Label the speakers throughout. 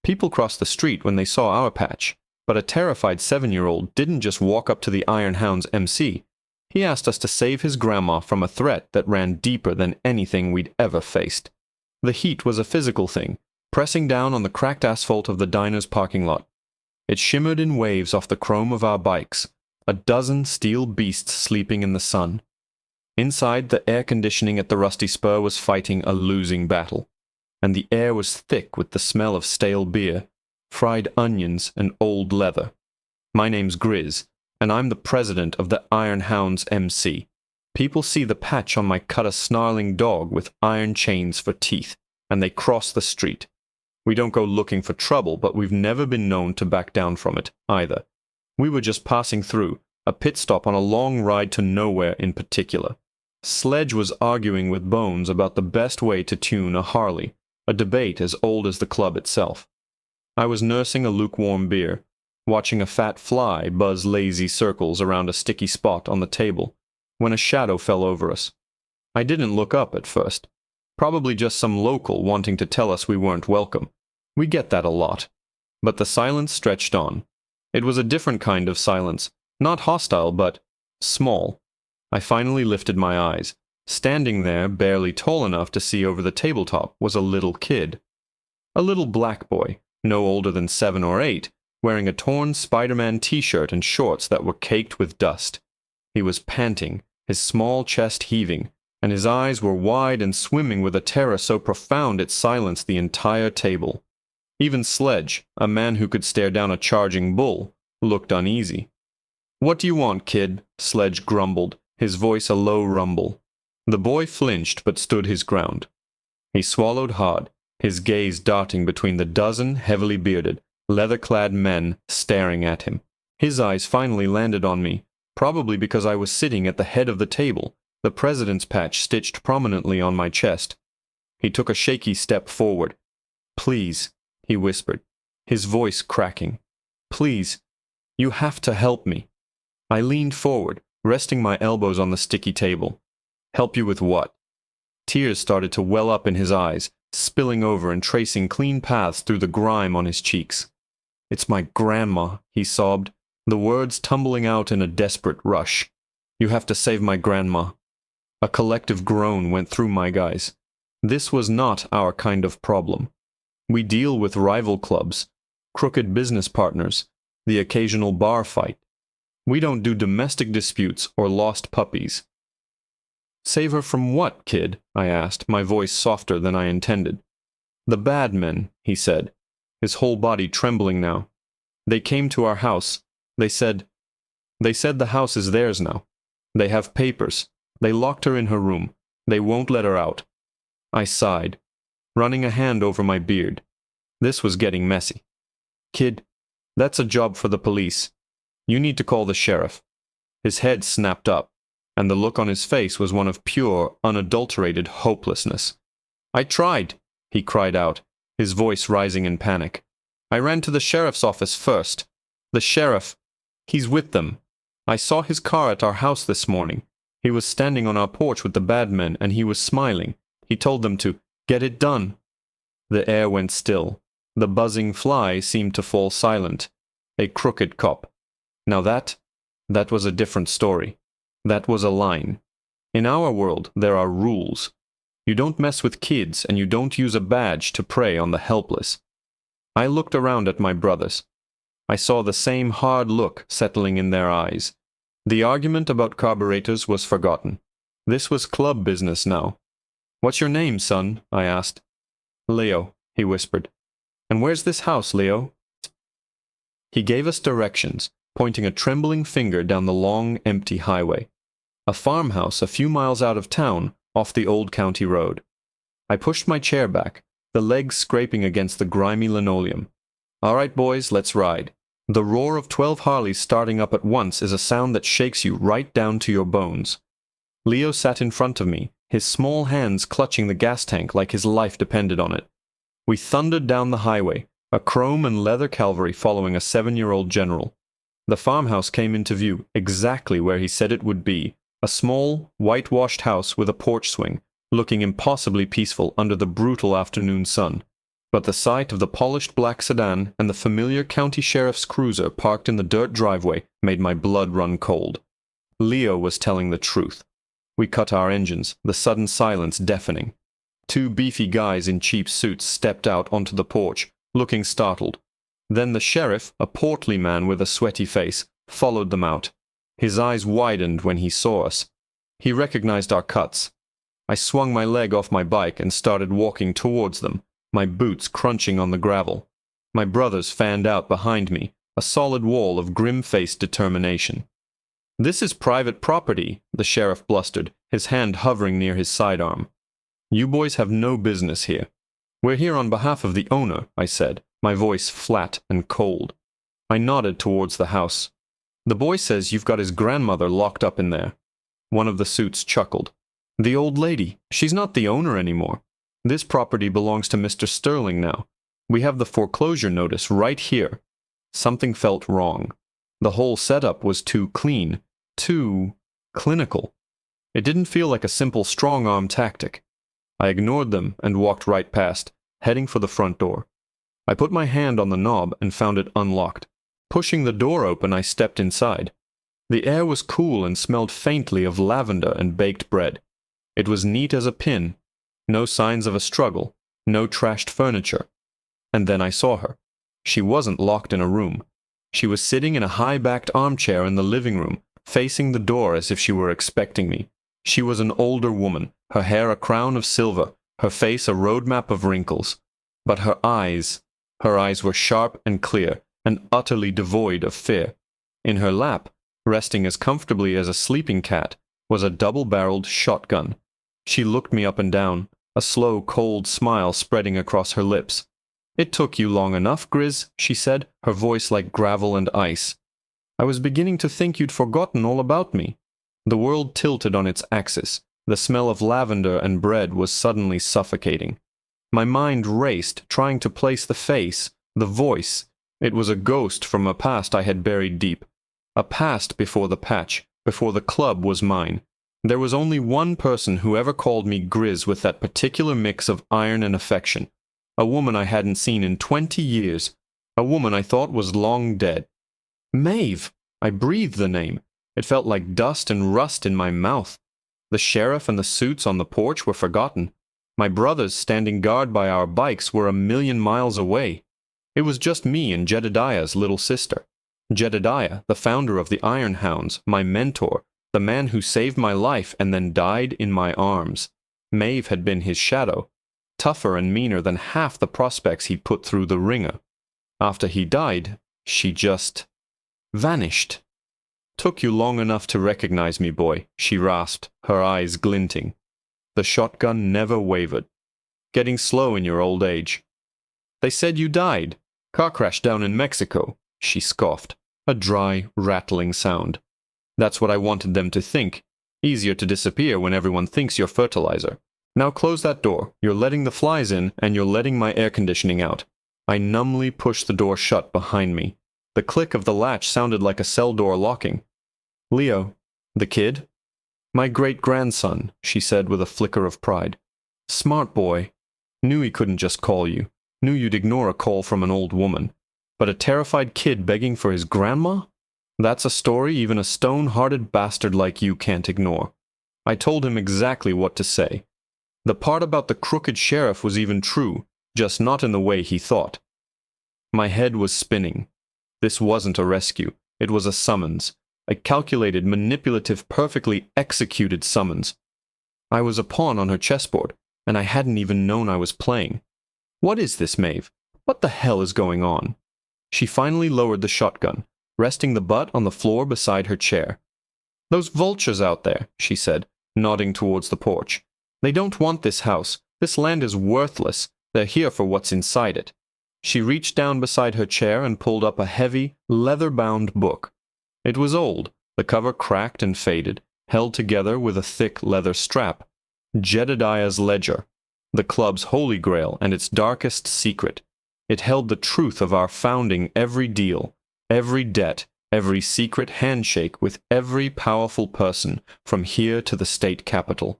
Speaker 1: People crossed the street when they saw our patch, but a terrified 7-year-old didn't just walk up to the Iron Hound's MC. He asked us to save his grandma from a threat that ran deeper than anything we'd ever faced. The heat was a physical thing, pressing down on the cracked asphalt of the diner's parking lot. It shimmered in waves off the chrome of our bikes, a dozen steel beasts sleeping in the sun. Inside, the air conditioning at the Rusty Spur was fighting a losing battle, and the air was thick with the smell of stale beer, fried onions, and old leather. My name's Grizz, and I'm the president of the Iron Hound's MC. People see the patch on my cut, a snarling dog with iron chains for teeth, and they cross the street. We don't go looking for trouble, but we've never been known to back down from it, either. We were just passing through, a pit stop on a long ride to nowhere in particular. Sledge was arguing with Bones about the best way to tune a Harley, a debate as old as the club itself. I was nursing a lukewarm beer, watching a fat fly buzz lazy circles around a sticky spot on the table, when a shadow fell over us. I didn't look up at first. Probably just some local wanting to tell us we weren't welcome. We get that a lot. But the silence stretched on. It was a different kind of silence, not hostile, but small. I finally lifted my eyes. Standing there, barely tall enough to see over the tabletop, was a little kid. A little black boy, no older than 7 or 8, wearing a torn Spider-Man t-shirt and shorts that were caked with dust. He was panting, his small chest heaving, and his eyes were wide and swimming with a terror so profound it silenced the entire table. Even Sledge, a man who could stare down a charging bull, looked uneasy. "What do you want, kid?" Sledge grumbled, his voice a low rumble. The boy flinched but stood his ground. He swallowed hard, his gaze darting between the dozen heavily bearded, leather-clad men staring at him. His eyes finally landed on me, probably because I was sitting at the head of the table, the president's patch stitched prominently on my chest. He took a shaky step forward. "Please," he whispered, his voice cracking. "Please, you have to help me." I leaned forward, resting my elbows on the sticky table. "Help you with what?" Tears started to well up in his eyes, spilling over and tracing clean paths through the grime on his cheeks. "It's my grandma," he sobbed, the words tumbling out in a desperate rush. "You have to save my grandma." A collective groan went through my guys. This was not our kind of problem. We deal with rival clubs, crooked business partners, the occasional bar fight. We don't do domestic disputes or lost puppies. "Save her from what, kid?" I asked, my voice softer than I intended. "The bad men," he said, his whole body trembling now. "They came to our house. They said the house is theirs now. They have papers. They locked her in her room. They won't let her out." I sighed, running a hand over my beard. This was getting messy. "Kid, that's a job for the police. You need to call the sheriff." His head snapped up, and the look on his face was one of pure, unadulterated hopelessness. "I tried," he cried out, his voice rising in panic. "I ran to the sheriff's office first. The sheriff, he's with them. I saw his car at our house this morning. He was standing on our porch with the bad men, and he was smiling. He told them to get it done." The air went still. The buzzing fly seemed to fall silent. A crooked cop. Now that was a different story. That was a line. In our world, there are rules. You don't mess with kids, and you don't use a badge to prey on the helpless. I looked around at my brothers. I saw the same hard look settling in their eyes. The argument about carburetors was forgotten. This was club business now. "What's your name, son?" I asked. "Leo," he whispered. "And where's this house, Leo?" He gave us directions, pointing a trembling finger down the long, empty highway. A farmhouse a few miles out of town, off the old county road. I pushed my chair back, the legs scraping against the grimy linoleum. "All right, boys, let's ride." The roar of 12 Harleys starting up at once is a sound that shakes you right down to your bones. Leo sat in front of me, his small hands clutching the gas tank like his life depended on it. We thundered down the highway, a chrome and leather cavalry following a 7-year-old general. The farmhouse came into view exactly where he said it would be, a small, whitewashed house with a porch swing, looking impossibly peaceful under the brutal afternoon sun. but the sight of the polished black sedan and the familiar county sheriff's cruiser parked in the dirt driveway made my blood run cold. Leo was telling the truth. We cut our engines, the sudden silence deafening. Two beefy guys in cheap suits stepped out onto the porch, looking startled. Then the sheriff, a portly man with a sweaty face, followed them out. His eyes widened when he saw us. He recognized our cuts. I swung my leg off my bike and started walking towards them, my boots crunching on the gravel. My brothers fanned out behind me, a solid wall of grim-faced determination. "This is private property," the sheriff blustered, his hand hovering near his sidearm. "You boys have no business here." "We're here on behalf of the owner," I said, my voice flat and cold. I nodded towards the house. "The boy says you've got his grandmother locked up in there." One of the suits chuckled. "The old lady, she's not the owner anymore. This property belongs to Mr. Sterling now. We have the foreclosure notice right here." Something felt wrong. The whole setup was too clean, too clinical. It didn't feel like a simple strong-arm tactic. I ignored them and walked right past, heading for the front door. I put my hand on the knob and found it unlocked. Pushing the door open, I stepped inside. The air was cool and smelled faintly of lavender and baked bread. It was neat as a pin. No signs of a struggle, no trashed furniture. And then I saw her. She wasn't locked in a room. She was sitting in a high-backed armchair in the living room, facing the door as if she were expecting me. She was an older woman, her hair a crown of silver, her face a roadmap of wrinkles. But her eyes were sharp and clear, and utterly devoid of fear. In her lap, resting as comfortably as a sleeping cat, was a double-barreled shotgun. She looked me up and down, a slow, cold smile spreading across her lips. "It took you long enough, Grizz," she said, her voice like gravel and ice. "I was beginning to think you'd forgotten all about me." The world tilted on its axis. The smell of lavender and bread was suddenly suffocating. My mind raced, trying to place the face, the voice. It was a ghost from a past I had buried deep. A past before the patch, before the club was mine. There was only one person who ever called me Grizz with that particular mix of iron and affection. A woman I hadn't seen in 20 years. A woman I thought was long dead. Maeve! I breathed the name. It felt like dust and rust in my mouth. The sheriff and the suits on the porch were forgotten. My brothers standing guard by our bikes were a million miles away. It was just me and Jedediah's little sister. Jedediah, the founder of the Iron Hounds, my mentor, the man who saved my life and then died in my arms. Maeve had been his shadow, tougher and meaner than half the prospects he'd put through the ringer. After he died, she just vanished. "Took you long enough to recognize me, boy," she rasped, her eyes glinting. The shotgun never wavered. "Getting slow in your old age." "They said you died. Car crash down in Mexico," she scoffed, a dry, rattling sound. "That's what I wanted them to think. Easier to disappear when everyone thinks you're fertilizer. Now close that door. You're letting the flies in, and you're letting my air conditioning out." I numbly pushed the door shut behind me. The click of the latch sounded like a cell door locking. "Leo, the kid?" "My great-grandson," she said with a flicker of pride. "Smart boy. Knew he couldn't just call you. Knew you'd ignore a call from an old woman. But a terrified kid begging for his grandma? That's a story even a stone-hearted bastard like you can't ignore." I told him exactly what to say. The part about the crooked sheriff was even true, just not in the way he thought. My head was spinning. This wasn't a rescue. It was a summons. A calculated, manipulative, perfectly executed summons. I was a pawn on her chessboard, and I hadn't even known I was playing. "What is this, Maeve? What the hell is going on?" She finally lowered the shotgun, resting the butt on the floor beside her chair. "Those vultures out there," she said, nodding towards the porch. "They don't want this house. This land is worthless. They're here for what's inside it." She reached down beside her chair and pulled up a heavy, leather-bound book. It was old, the cover cracked and faded, held together with a thick leather strap. Jedediah's Ledger, the club's holy grail and its darkest secret. It held the truth of our founding, every deal, every debt, every secret handshake with every powerful person from here to the state capitol.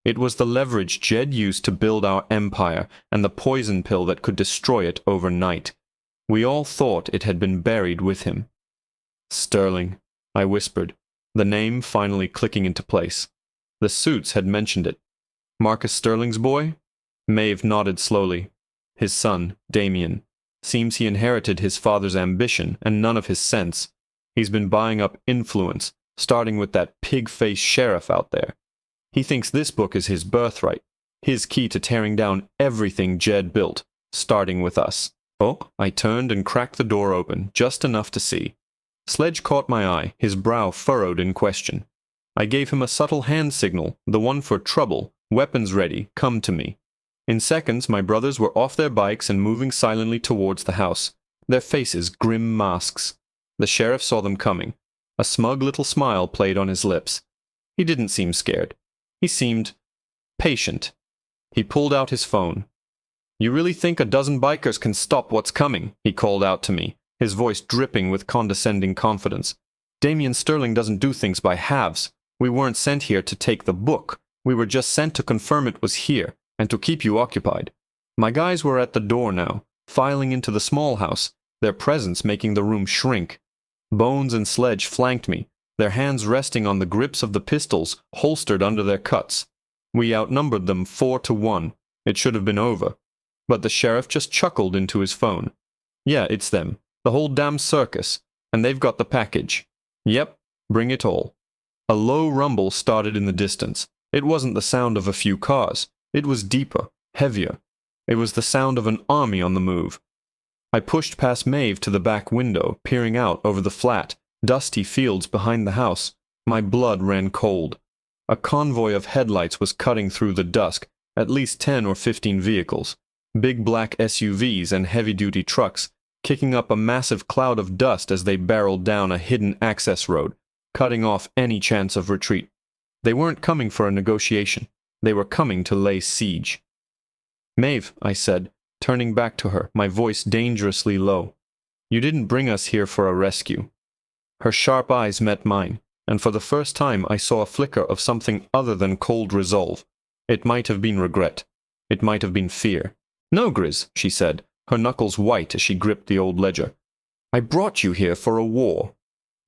Speaker 1: It was the leverage Jed used to build our empire and the poison pill that could destroy it overnight. We all thought it had been buried with him. Sterling, I whispered, the name finally clicking into place. The suits had mentioned it. Marcus Sterling's boy? Maeve nodded slowly. His son, Damien. Seems he inherited his father's ambition and none of his sense. He's been buying up influence, starting with that pig-faced sheriff out there. He thinks this book is his birthright, his key to tearing down everything Jed built, starting with us. Oh, I turned and cracked the door open, just enough to see. Sledge caught my eye, his brow furrowed in question. I gave him a subtle hand signal, the one for trouble, weapons ready, come to me. In seconds, my brothers were off their bikes and moving silently towards the house, their faces grim masks. The sheriff saw them coming. A smug little smile played on his lips. He didn't seem scared. He seemed patient. He pulled out his phone. "You really think a dozen bikers can stop what's coming?" he called out to me, his voice dripping with condescending confidence. "Damien Sterling doesn't do things by halves. We weren't sent here to take the book. We were just sent to confirm it was here, and to keep you occupied." My guys were at the door now, filing into the small house, their presence making the room shrink. Bones and Sledge flanked me, their hands resting on the grips of the pistols holstered under their cuts. We outnumbered them 4-1. It should have been over. But the sheriff just chuckled into his phone. "Yeah, it's them. The whole damn circus. And they've got the package. Yep, bring it all." A low rumble started in the distance. It wasn't the sound of a few cars. It was deeper, heavier. It was the sound of an army on the move. I pushed past Maeve to the back window, peering out over the flat, dusty fields behind the house. My blood ran cold. A convoy of headlights was cutting through the dusk, at least 10 or 15 vehicles. Big black SUVs and heavy-duty trucks, kicking up a massive cloud of dust as they barreled down a hidden access road, cutting off any chance of retreat. They weren't coming for a negotiation. They were coming to lay siege. "Maeve," I said, turning back to her, my voice dangerously low. "You didn't bring us here for a rescue." Her sharp eyes met mine, and for the first time I saw a flicker of something other than cold resolve. It might have been regret. It might have been fear. "No, Grizz," she said, her knuckles white as she gripped the old ledger. "I brought you here for a war."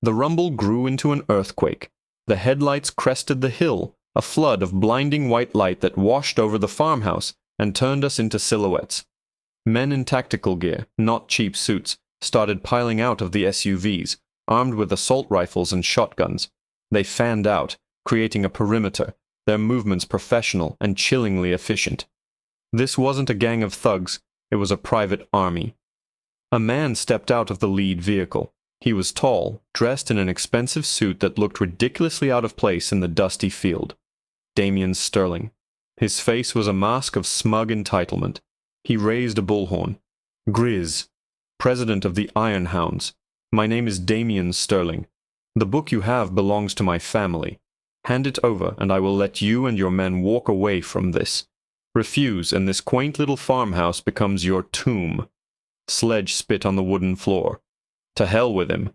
Speaker 1: The rumble grew into an earthquake. The headlights crested the hill, a flood of blinding white light that washed over the farmhouse and turned us into silhouettes. Men in tactical gear, not cheap suits, started piling out of the SUVs, armed with assault rifles and shotguns. They fanned out, creating a perimeter, their movements professional and chillingly efficient. This wasn't a gang of thugs, it was a private army. A man stepped out of the lead vehicle. He was tall, dressed in an expensive suit that looked ridiculously out of place in the dusty field. Damien Sterling. His face was a mask of smug entitlement. He raised a bullhorn. "Grizz, president of the Iron Hounds. My name is Damien Sterling. The book you have belongs to my family. Hand it over, and I will let you and your men walk away from this. Refuse, and this quaint little farmhouse becomes your tomb." Sledge spit on the wooden floor. "To hell with him."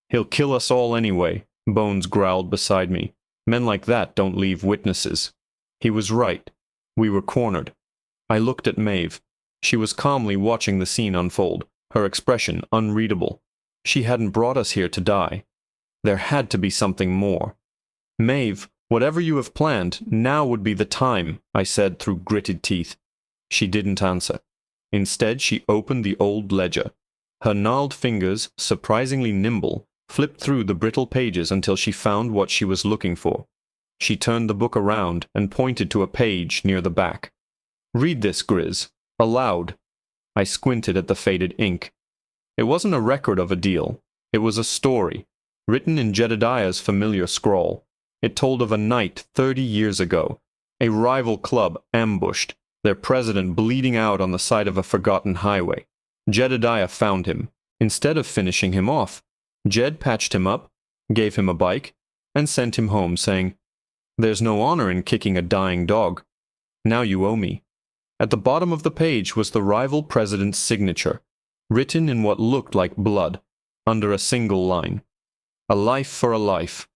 Speaker 1: "He'll kill us all anyway," Bones growled beside me. "Men like that don't leave witnesses." He was right. We were cornered. I looked at Maeve. She was calmly watching the scene unfold, her expression unreadable. She hadn't brought us here to die. There had to be something more. "Maeve, whatever you have planned, now would be the time," I said through gritted teeth. She didn't answer. Instead, she opened the old ledger. Her gnarled fingers, surprisingly nimble, flipped through the brittle pages until she found what she was looking for. She turned the book around and pointed to a page near the back. "Read this, Grizz. Aloud." I squinted at the faded ink. It wasn't a record of a deal. It was a story, written in Jedediah's familiar scrawl. It told of a night 30 years ago, a rival club ambushed, their president bleeding out on the side of a forgotten highway. Jedediah found him. Instead of finishing him off, Jed patched him up, gave him a bike, and sent him home saying, "There's no honor in kicking a dying dog. Now you owe me." At the bottom of the page was the rival president's signature, written in what looked like blood, under a single line. "A life for a life.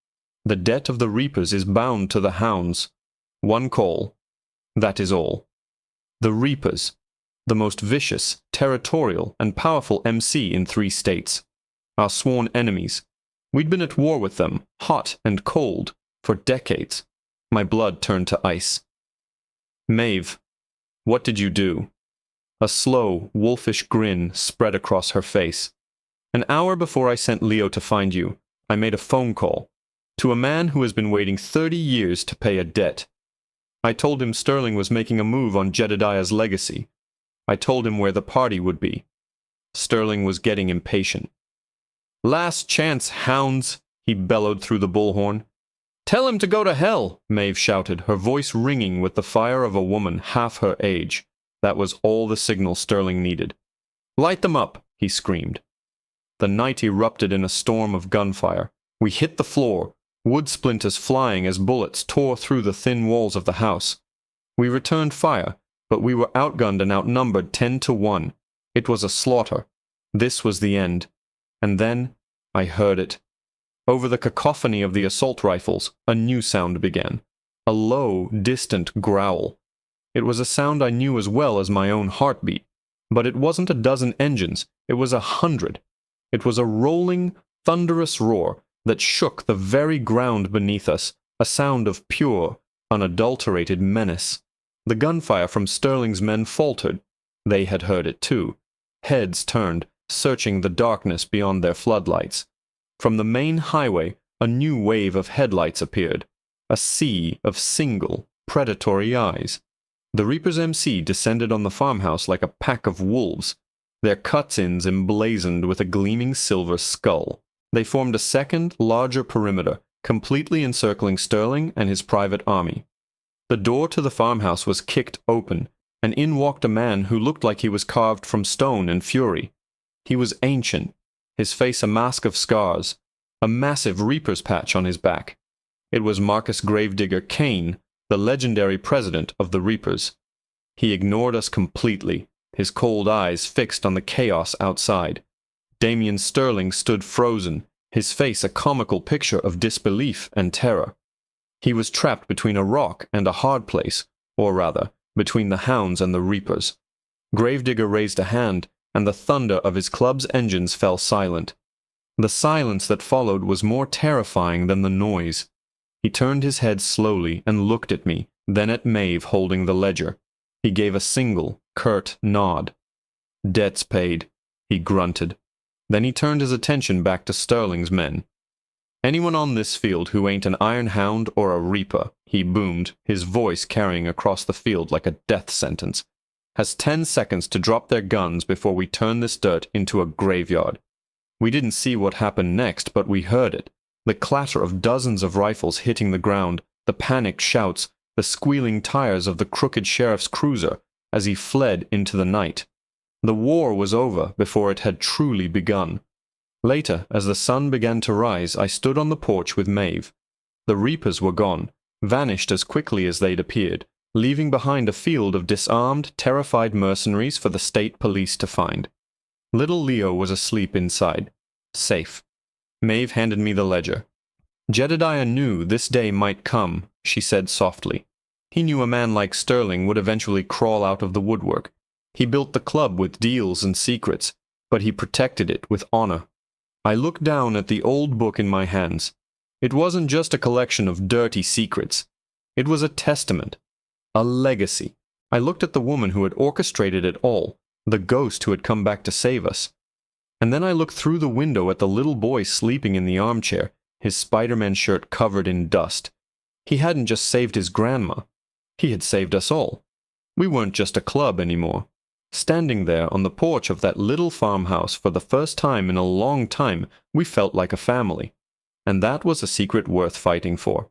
Speaker 1: The debt of the reapers is bound to the hounds." One call. That is all. The Reapers, the most vicious, territorial, and powerful MC in 3 states. Our sworn enemies. We'd been at war with them, hot and cold, for decades. My blood turned to ice. Maeve, what did you do? A slow, wolfish grin spread across her face. An hour before I sent Leo to find you, I made a phone call to a man who has been waiting 30 years to pay a debt. I told him Sterling was making a move on Jedediah's legacy. I told him where the party would be. Sterling was getting impatient. "Last chance, hounds," he bellowed through the bullhorn. "Tell him to go to hell," Maeve shouted, her voice ringing with the fire of a woman half her age. That was all the signal Sterling needed. "Light them up," he screamed. The night erupted in a storm of gunfire. We hit the floor, wood splinters flying as bullets tore through the thin walls of the house. We returned fire, but we were outgunned and outnumbered 10-1. It was a slaughter. This was the end. And then I heard it. Over the cacophony of the assault rifles, a new sound began. A low, distant growl. It was a sound I knew as well as my own heartbeat. But it wasn't a dozen engines, it was 100. It was a rolling, thunderous roar that shook the very ground beneath us, a sound of pure, unadulterated menace. The gunfire from Sterling's men faltered. They had heard it too. Heads turned, searching the darkness beyond their floodlights. From the main highway, a new wave of headlights appeared, a sea of single, predatory eyes. The Reaper's MC descended on the farmhouse like a pack of wolves, their cut-ins emblazoned with a gleaming silver skull. They formed a second, larger perimeter, completely encircling Sterling and his private army. The door to the farmhouse was kicked open, and in walked a man who looked like he was carved from stone in fury. He was ancient, his face a mask of scars, a massive Reaper's patch on his back. It was Marcus Gravedigger Kane, the legendary president of the Reapers. He ignored us completely, his cold eyes fixed on the chaos outside. Damian Sterling stood frozen, his face a comical picture of disbelief and terror. He was trapped between a rock and a hard place, or rather, between the hounds and the Reapers. Gravedigger raised a hand, and the thunder of his club's engines fell silent. The silence that followed was more terrifying than the noise. He turned his head slowly and looked at me, then at Maeve holding the ledger. He gave a single, curt nod. "Debt's paid," he grunted. Then he turned his attention back to Sterling's men. "Anyone on this field who ain't an Iron Hound or a Reaper," he boomed, his voice carrying across the field like a death sentence, "has 10 seconds to drop their guns before we turn this dirt into a graveyard." We didn't see what happened next, but we heard it. The clatter of dozens of rifles hitting the ground, the panicked shouts, the squealing tires of the crooked sheriff's cruiser as he fled into the night. The war was over before it had truly begun. Later, as the sun began to rise, I stood on the porch with Maeve. The Reapers were gone, vanished as quickly as they'd appeared, leaving behind a field of disarmed, terrified mercenaries for the state police to find. Little Leo was asleep inside, safe. Maeve handed me the ledger. "Jedediah knew this day might come," she said softly. "He knew a man like Sterling would eventually crawl out of the woodwork. He built the club with deals and secrets, but he protected it with honor." I looked down at the old book in my hands. It wasn't just a collection of dirty secrets. It was a testament, a legacy. I looked at the woman who had orchestrated it all, the ghost who had come back to save us. And then I looked through the window at the little boy sleeping in the armchair, his Spider-Man shirt covered in dust. He hadn't just saved his grandma. He had saved us all. We weren't just a club anymore. Standing there on the porch of that little farmhouse for the first time in a long time, we felt like a family. And that was a secret worth fighting for.